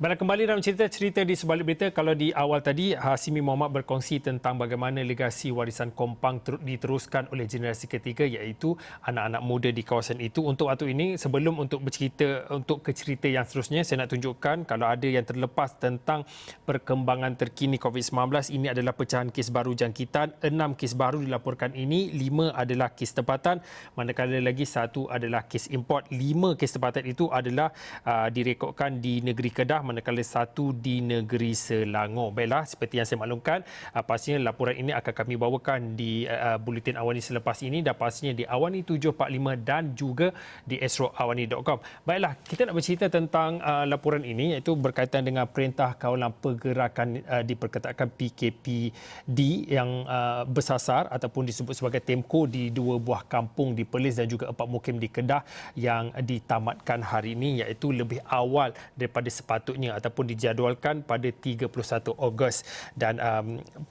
Baiklah, kembali dalam cerita di sebalik berita. Kalau di awal tadi, Hasimi Mohamad berkongsi tentang bagaimana legasi warisan Kompang diteruskan oleh generasi ketiga, iaitu anak-anak muda di kawasan itu. Untuk waktu ini, sebelum untuk ke cerita yang seterusnya, saya nak tunjukkan kalau ada yang terlepas tentang perkembangan terkini COVID-19. Ini adalah pecahan kes baru jangkitan. 6 kes baru dilaporkan ini, 5 adalah kes tempatan, manakala lagi 1 adalah kes import. 5 kes tempatan itu adalah direkodkan di negeri Kedah, manakala 1 di negeri Selangor. Baiklah, seperti yang saya maklumkan, pastinya laporan ini akan kami bawakan di Buletin Awani selepas ini, dan pastinya di Awani 745 dan juga di esroawani.com. Baiklah, kita nak bercerita tentang laporan ini, iaitu berkaitan dengan Perintah Kawalan Pergerakan diperketatkan PKPD yang bersasar ataupun disebut sebagai TEMKO di 2 buah kampung di Perlis dan juga 4 mukim di Kedah yang ditamatkan hari ini, iaitu lebih awal daripada sepatutnya ataupun dijadualkan pada 31 Ogos. Dan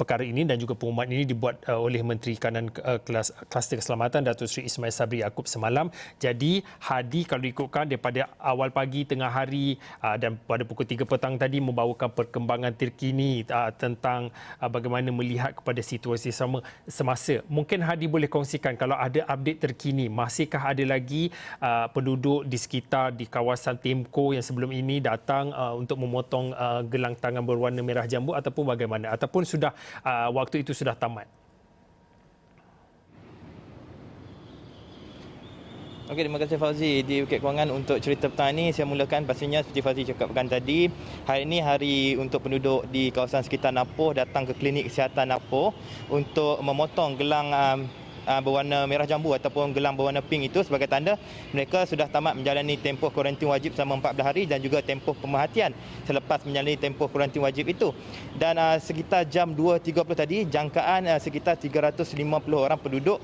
perkara ini dan juga pengumuman ini dibuat oleh Menteri Kanan Kluster Keselamatan Datuk Seri Ismail Sabri Yaakob semalam. Jadi Hadi kalau diikutkan daripada awal pagi, tengah hari dan pada pukul 3 petang tadi membawakan perkembangan terkini tentang bagaimana melihat kepada situasi semasa. Mungkin Hadi boleh kongsikan kalau ada update terkini, masihkah ada lagi penduduk di sekitar di kawasan TEMKO yang sebelum ini datang untuk memotong gelang tangan berwarna merah jambu, ataupun bagaimana, ataupun sudah waktu itu sudah tamat? Okey, terima kasih Fauzi di Bukit Kewangan untuk cerita petang ini. Saya mulakan pastinya seperti Fauzi cakapkan tadi, hari ini hari untuk penduduk di kawasan sekitar Napoh datang ke klinik kesihatan Napoh untuk memotong gelang berwarna merah jambu ataupun gelang berwarna pink itu sebagai tanda mereka sudah tamat menjalani tempoh kuarantin wajib selama 14 hari dan juga tempoh pemerhatian selepas menjalani tempoh kuarantin wajib itu. Dan sekitar jam 2.30 tadi, jangkaan sekitar 350 orang penduduk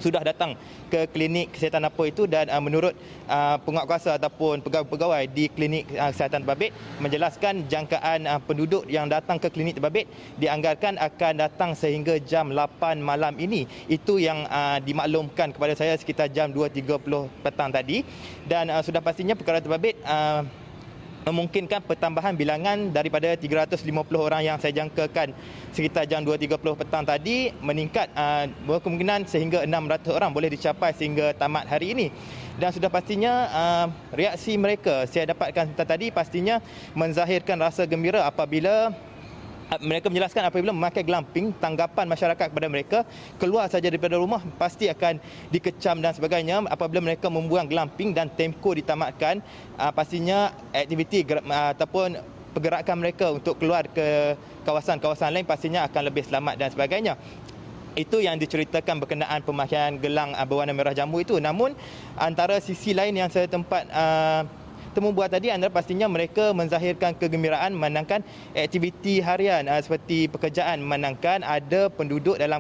sudah datang ke klinik kesihatan Napoh itu, dan menurut penguatkuasa ataupun pegawai-pegawai di klinik kesihatan terbabit menjelaskan jangkaan penduduk yang datang ke klinik terbabit dianggarkan akan datang sehingga jam 8 malam ini. Itu yang dimaklumkan kepada saya sekitar jam 2.30 petang tadi, dan sudah pastinya perkara terbabit memungkinkan pertambahan bilangan daripada 350 orang yang saya jangkakan sekitar jam 2.30 petang tadi meningkat berkemungkinan sehingga 600 orang boleh dicapai sehingga tamat hari ini. Dan sudah pastinya reaksi mereka saya dapatkan tadi pastinya menzahirkan rasa gembira apabila mereka menjelaskan apabila memakai gelang pink, tanggapan masyarakat kepada mereka keluar saja daripada rumah pasti akan dikecam dan sebagainya. Apabila mereka membuang gelang pink dan TEMKO ditamatkan, pastinya aktiviti ataupun pergerakan mereka untuk keluar ke kawasan-kawasan lain pastinya akan lebih selamat dan sebagainya. Itu yang diceritakan berkenaan pemakaian gelang berwarna merah jambu itu. Namun antara sisi lain yang saya tempat temu buat tadi adalah pastinya mereka menzahirkan kegembiraan memandangkan aktiviti harian seperti pekerjaan, memandangkan ada penduduk dalam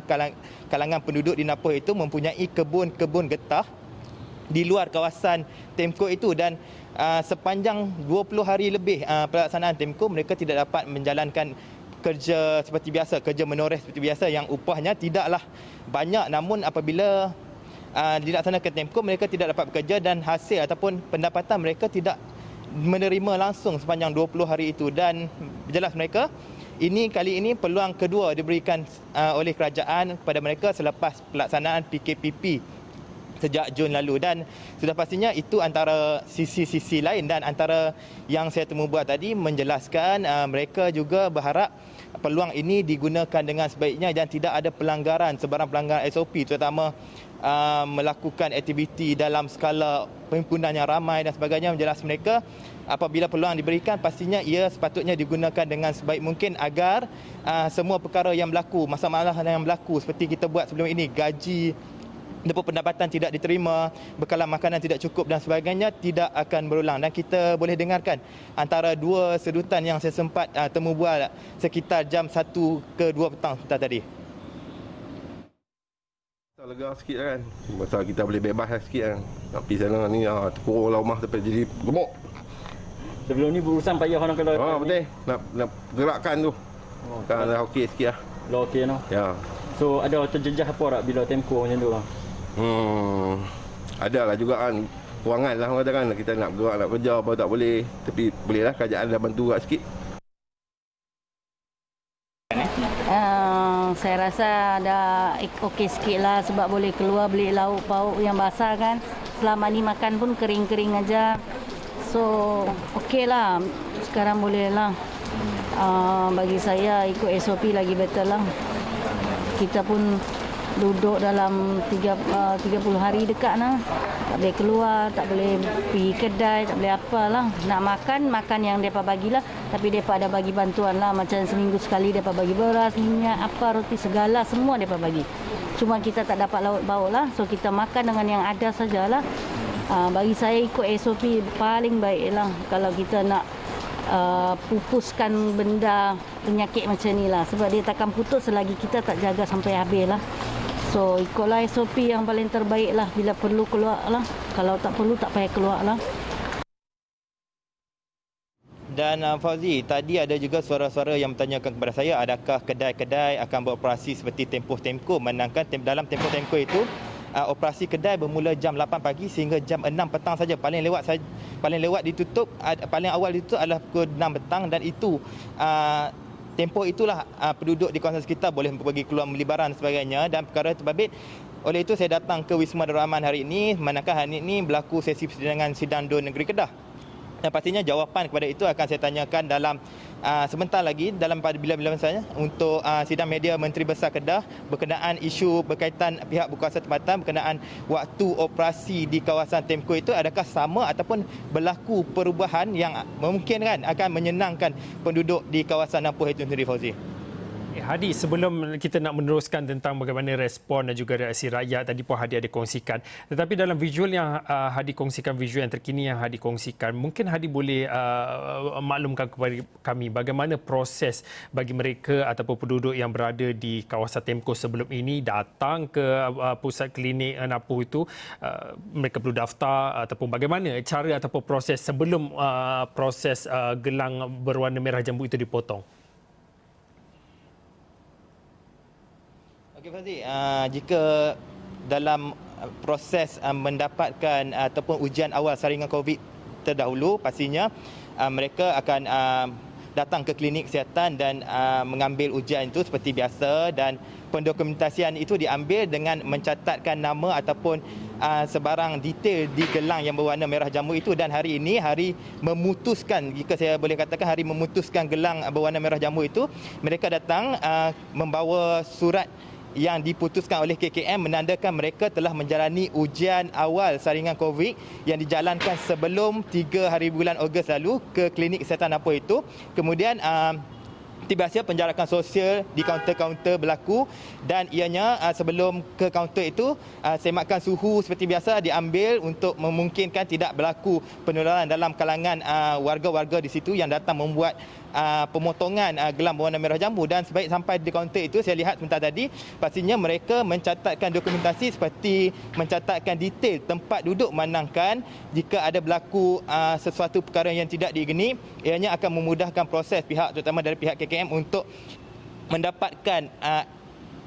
kalangan penduduk di Napoh itu mempunyai kebun-kebun getah di luar kawasan TEMKO itu, dan sepanjang 20 hari lebih pelaksanaan TEMKO mereka tidak dapat menjalankan kerja seperti biasa, kerja menoreh seperti biasa yang upahnya tidaklah banyak, namun apabila dilaksanakan TEMKO mereka tidak dapat bekerja dan hasil ataupun pendapatan mereka tidak menerima langsung sepanjang 20 hari itu. Dan jelas mereka kali ini peluang kedua diberikan oleh kerajaan kepada mereka selepas pelaksanaan PKPP sejak Jun lalu, dan sudah pastinya itu antara sisi-sisi lain. Dan antara yang saya temu buat tadi menjelaskan mereka juga berharap peluang ini digunakan dengan sebaiknya dan tidak ada sebarang pelanggaran SOP, terutama melakukan aktiviti dalam skala perhimpunan yang ramai dan sebagainya. Menjelas mereka apabila peluang diberikan pastinya ia sepatutnya digunakan dengan sebaik mungkin agar semua perkara yang berlaku, masalah yang berlaku seperti kita buat sebelum ini, gaji ataupun pendapatan tidak diterima, bekalan makanan tidak cukup dan sebagainya, tidak akan berulang. Dan kita boleh dengarkan antara dua sedutan yang saya sempat temu bual sekitar jam 1 ke 2 petang tadi. Lega sikit kan, pasal kita boleh bebas sikit kan. Nak pergi sana ni terkurung rumah sampai jadi gemuk. Sebelum ni berurusan payah orang kalau betul. Nak gerakkan tu. Kan dah okey sikit lah. Dah okey no. Ya. So ada terjejah apa tak bila TEMKO macam tu bang? Ada lah juga kan. kurangan lah orang kata kan. Kita nak bergerak, nak kerja apa tak boleh. Tapi bolehlah kerajaan dah bantu agak sikit. Saya rasa dah okey sikit lah sebab boleh keluar beli lauk pauk yang basah kan. Selama ni makan pun kering-kering aja. So okey lah. Sekarang boleh lah. Bagi saya ikut SOP lagi better lah. Kita pun duduk dalam 30 hari dekat lah. Tak boleh keluar, tak boleh pergi kedai, tak boleh apalah. Nak makan yang mereka bagilah. Tapi mereka ada bagi bantuan lah. Macam seminggu sekali mereka bagi beras, minyak, apa, roti, segala. Semua mereka bagi. Cuma kita tak dapat lauk pauk lah. So kita makan dengan yang ada sajalah. Bagi saya ikut SOP paling baik lah. Kalau kita nak pupuskan benda penyakit macam ni lah. Sebab dia takkan putus selagi kita tak jaga sampai habis lah. So ikutlah SOP yang paling terbaik lah. Bila perlu keluar lah. Kalau tak perlu tak payah keluar lah. Dan Fauzi, tadi ada juga suara-suara yang bertanyakan kepada saya, adakah kedai-kedai akan beroperasi seperti tempoh Temco, menangkan dalam tempoh Temco itu operasi kedai bermula jam 8 pagi sehingga jam 6 petang saja. Paling lewat ditutup, paling awal ditutup adalah pukul 6 petang, dan itu tempoh itulah penduduk di kawasan sekitar boleh pergi keluar membeli barang dan sebagainya, dan perkara terbabit. Oleh itu saya datang ke Wisma Darul Aman hari ini, manakala hari ini berlaku sesi persidangan Sidang DUN Negeri Kedah. Dan pastinya jawapan kepada itu akan saya tanyakan dalam sebentar lagi, dalam bila-bila masanya, untuk sidang media Menteri Besar Kedah berkenaan isu berkaitan pihak berkuasa tempatan berkenaan waktu operasi di kawasan Temco itu, adakah sama ataupun berlaku perubahan yang memungkinkan akan menyenangkan penduduk di kawasan Nampuh itu sendiri, Fauzi. Hadi, sebelum kita nak meneruskan tentang bagaimana respon dan juga reaksi rakyat, tadi pun Hadi ada kongsikan. Tetapi dalam visual yang Hadi kongsikan, visual yang terkini yang Hadi kongsikan, mungkin Hadi boleh maklumkan kepada kami bagaimana proses bagi mereka ataupun penduduk yang berada di kawasan Temco sebelum ini datang ke pusat klinik Nampuh itu, mereka perlu daftar ataupun bagaimana cara ataupun proses sebelum proses gelang berwarna merah jambu itu dipotong? Okey Fauzi, jika dalam proses mendapatkan ataupun ujian awal saringan COVID terdahulu, pastinya mereka akan datang ke klinik kesihatan dan mengambil ujian itu seperti biasa, dan pendokumentasian itu diambil dengan mencatatkan nama ataupun sebarang detail di gelang yang berwarna merah jambu itu. Dan hari ini hari memutuskan, jika saya boleh katakan hari memutuskan gelang berwarna merah jambu itu, mereka datang membawa surat yang diputuskan oleh KKM menandakan mereka telah menjalani ujian awal saringan COVID yang dijalankan sebelum 3 hari bulan Ogos lalu ke klinik kesihatan Nampuh itu. Kemudian tiba-tiba penjarakan sosial di kaunter-kaunter berlaku, dan ianya sebelum ke kaunter itu semakan suhu seperti biasa diambil untuk memungkinkan tidak berlaku penularan dalam kalangan warga-warga di situ yang datang membuat pemotongan gelang berwarna merah jambu. Dan sebaik sampai di kaunter itu, saya lihat sebentar tadi, pastinya mereka mencatatkan dokumentasi seperti mencatatkan detail tempat duduk, manangkan jika ada berlaku sesuatu perkara yang tidak diingini, ianya akan memudahkan proses pihak, terutama dari pihak KKM, untuk mendapatkan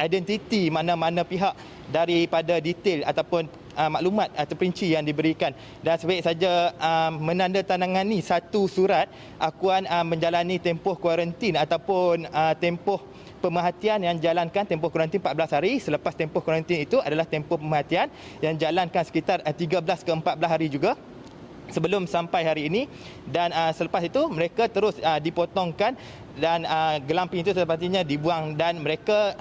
identiti mana-mana pihak daripada detail ataupun maklumat atau perinci yang diberikan. Dan sebaik saja menandatangani satu surat akuan menjalani tempoh kuarantin ataupun tempoh pemerhatian yang jalankan tempoh kuarantin 14 hari. Selepas tempoh kuarantin itu adalah tempoh pemerhatian yang jalankan sekitar 13 ke 14 hari juga sebelum sampai hari ini. Dan selepas itu mereka terus dipotongkan, dan gelang itu sepatutnya dibuang, dan mereka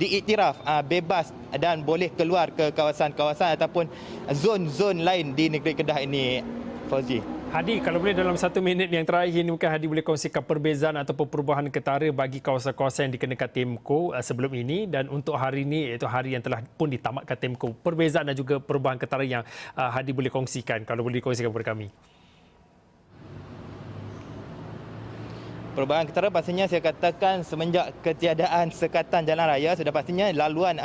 diiktiraf bebas dan boleh keluar ke kawasan-kawasan ataupun zon-zon lain di negeri Kedah ini, Fauzi. Hadi, kalau boleh dalam 1 minit yang terakhir ini, mungkin Hadi boleh kongsikan perbezaan ataupun perubahan ketara bagi kawasan-kawasan yang dikenakan Temco sebelum ini dan untuk hari ini, iaitu hari yang telah pun ditamatkan Temco. Perbezaan dan juga perubahan ketara yang Hadi boleh kongsikan, kalau boleh dikongsikan kepada kami. Perubahan ketara pastinya saya katakan semenjak ketiadaan sekatan jalan raya, sudah pastinya laluan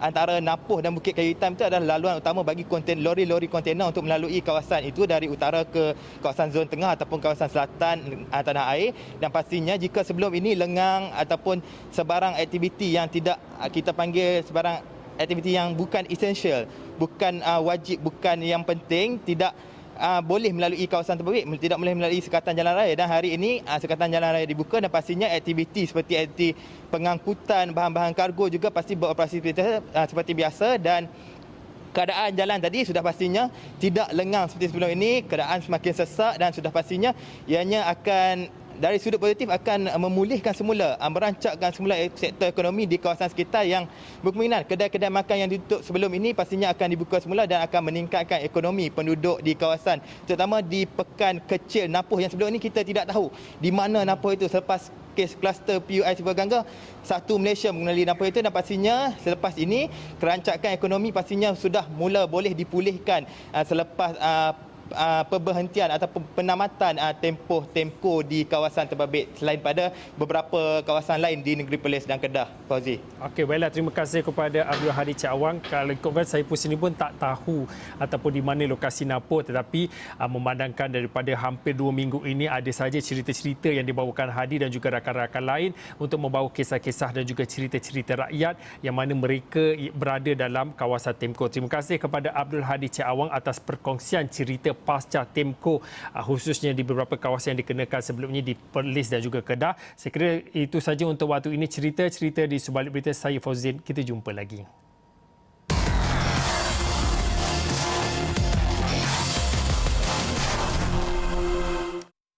antara Nampuh dan Bukit Kayu Hitam itu adalah laluan utama bagi lori-lori kontena untuk melalui kawasan itu dari utara ke kawasan zon tengah ataupun kawasan selatan tanah air. Dan pastinya jika sebelum ini lengang ataupun sebarang aktiviti yang tidak kita panggil sebarang aktiviti yang bukan essential, bukan wajib, bukan yang penting, tidak boleh melalui kawasan terbabit, tidak boleh melalui sekatan jalan raya. Dan hari ini sekatan jalan raya dibuka dan pastinya aktiviti seperti aktiviti pengangkutan bahan-bahan kargo juga pasti beroperasi seperti biasa, dan keadaan jalan tadi sudah pastinya tidak lengang seperti sebelum ini, keadaan semakin sesak dan sudah pastinya ianya akan dari sudut positif akan memulihkan semula, merancakkan semula sektor ekonomi di kawasan sekitar yang berkemungkinan kedai-kedai makan yang ditutup sebelum ini pastinya akan dibuka semula dan akan meningkatkan ekonomi penduduk di kawasan, terutama di pekan kecil Napoh yang sebelum ini kita tidak tahu di mana Napoh itu selepas kes kluster PUI Sibuk Gangga, satu Malaysia mengenali Napoh itu, dan pastinya selepas ini kerancakan ekonomi pastinya sudah mula boleh dipulihkan selepas perberhentian atau penamatan tempoh Temco di kawasan terbabit selain pada beberapa kawasan lain di negeri Perlis dan Kedah. Fauzi. Okey, baiklah, terima kasih kepada Abdul Hadi Cik Awang. Kalau ikutkan saya pun sini pun tak tahu ataupun di mana lokasi Napoh, tetapi memandangkan daripada hampir 2 minggu ini ada saja cerita-cerita yang dibawakan Hadi dan juga rakan-rakan lain untuk membawa kisah-kisah dan juga cerita-cerita rakyat yang mana mereka berada dalam kawasan Temco. Terima kasih kepada Abdul Hadi Cik Awang atas perkongsian cerita pasca Temco khususnya di beberapa kawasan yang dikenakan sebelumnya di Perlis dan juga Kedah. Saya kira itu saja untuk waktu ini cerita-cerita di Sebalik Berita. Saya Fauzin, kita jumpa lagi.